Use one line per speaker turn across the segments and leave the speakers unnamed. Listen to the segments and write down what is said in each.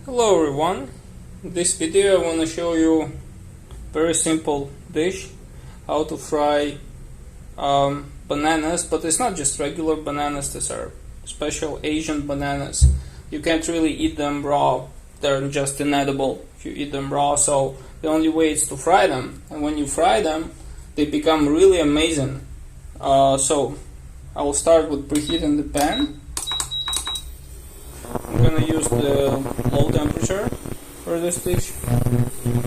Hello everyone, in this video I want to show you very simple dish how to fry bananas, but it's not just regular bananas, these are special Asian bananas. You can't really eat them raw, they're just inedible if you eat them raw, so the only way is to fry them, and when you fry them they become really amazing. So I will start with preheating the pan. I'm gonna use the low temperature for this dish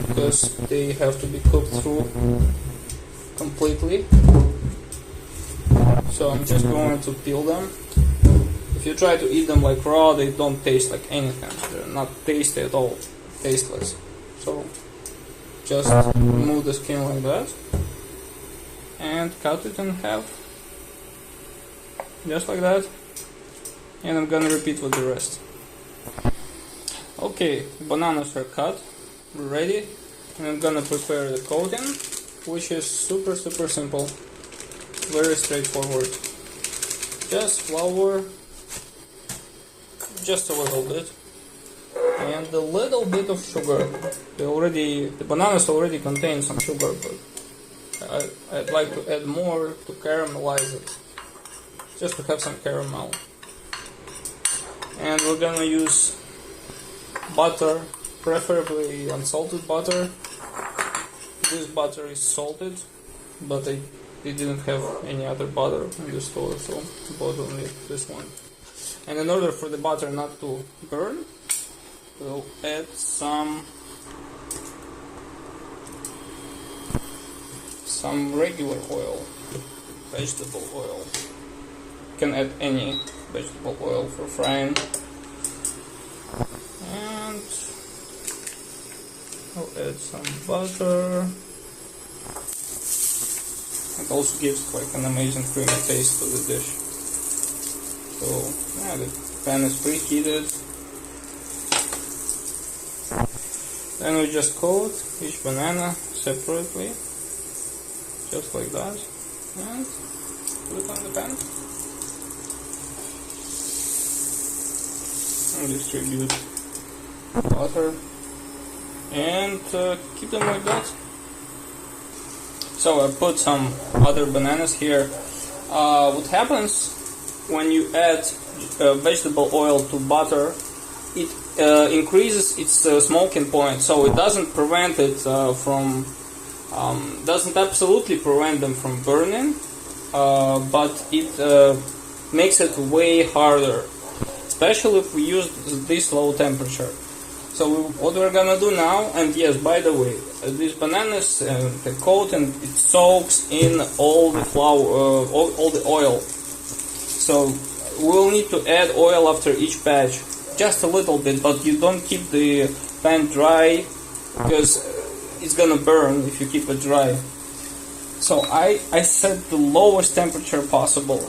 because they have to be cooked through completely. So I'm just going to peel them. If you try to eat them like raw, they don't taste like anything. They're not tasty at all, tasteless. So just remove the skin like that and cut it in half, just like that. And I'm gonna repeat with the rest. Okay, bananas are cut, we're ready, and I'm gonna prepare the coating, which is super simple, very straightforward. Just flour, just a little bit, and a little bit of sugar. The bananas already contain some sugar, but I'd like to add more to caramelize it, just to have some caramel. And we're gonna use butter, preferably unsalted butter. This butter is salted, but they didn't have any other butter in the store, so I bought only this one. And in order for the butter not to burn, we'll add some regular oil, vegetable oil. You can add any vegetable oil for frying, and I'll add some butter. It also gives like an amazing creamy taste to the dish. So yeah, the pan is preheated. Then we just coat each banana separately, just like that, and put it on the pan. And distribute butter and keep them like that. So I put some other bananas here. What happens when you add vegetable oil to butter, it increases its smoking point, so it doesn't prevent it from doesn't absolutely prevent them from burning, but it makes it way harder, especially if we use this low temperature. So what we're gonna do now, and yes, by the way, these bananas, the coating, it soaks in all the flour, all the oil. So we'll need to add oil after each batch, just a little bit, but you don't keep the pan dry because it's gonna burn if you keep it dry. So I set the lowest temperature possible,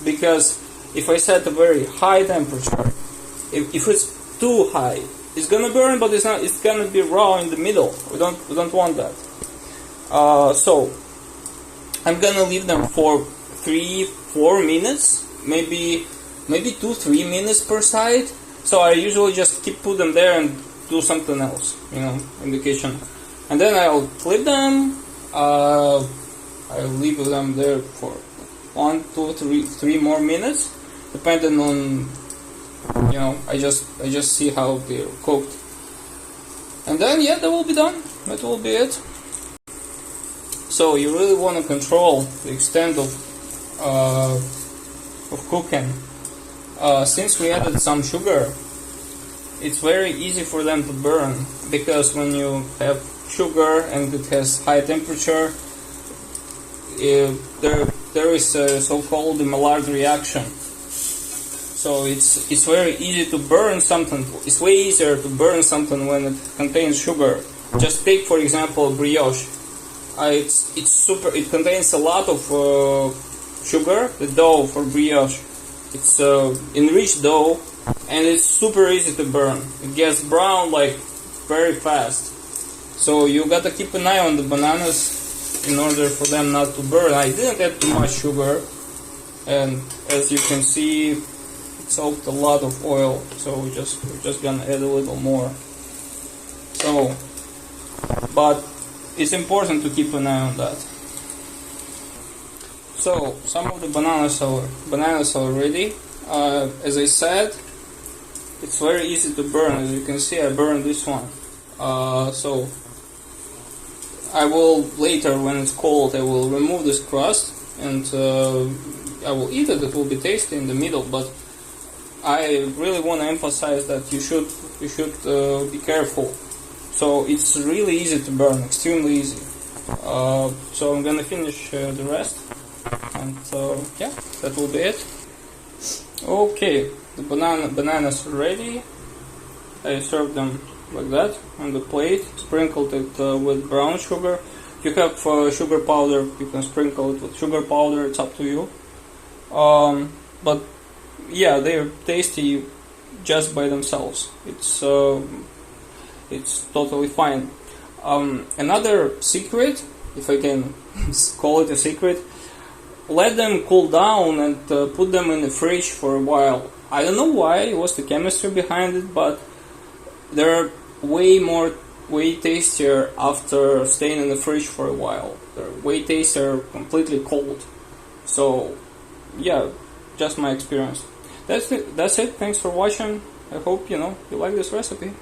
because if I set a very high temperature, if it's too high, it's gonna burn, but it's not. It's gonna be raw in the middle. We don't want that. So I'm gonna leave them for 3-4 minutes, maybe 2-3 minutes per side. So I usually just put them there and do something else, in the kitchen. And then I'll flip them. I'll leave them there for 1, 2, 3 more minutes, depending on, I just see how they're cooked. And then yeah, that will be done. That will be it. So you really want to control the extent of cooking. Since we added some sugar, it's very easy for them to burn, because when you have sugar and it has high temperature, there is a so-called Maillard reaction. So it's very easy to burn something. It's way easier to burn something when it contains sugar. Just take, for example, brioche. It contains a lot of sugar. The dough for brioche, it's enriched dough, and it's super easy to burn. It gets brown like very fast. So you gotta keep an eye on the bananas in order for them not to burn. I didn't add too much sugar, and as you can see, soaked a lot of oil, so we're just gonna add a little more. So, but it's important to keep an eye on that. So some of the bananas are ready. As I said, it's very easy to burn. As you can see, I burned this one. So I will later, when it's cold, I will remove this crust and I will eat it. It will be tasty in the middle, but I really want to emphasize that you should be careful. So it's really easy to burn, extremely easy. So I'm gonna finish the rest, and yeah, that will be it. Okay, the bananas are ready. I served them like that on the plate, sprinkled it with brown sugar. If you have sugar powder, you can sprinkle it with sugar powder, it's up to you. But yeah, they're tasty just by themselves. It's totally fine. Another secret, if I can call it a secret, let them cool down and put them in the fridge for a while. I don't know why, what's the chemistry behind it, but they're way tastier after staying in the fridge for a while. They're way tastier completely cold. So yeah, just my experience. That's it. Thanks for watching. I hope you like this recipe.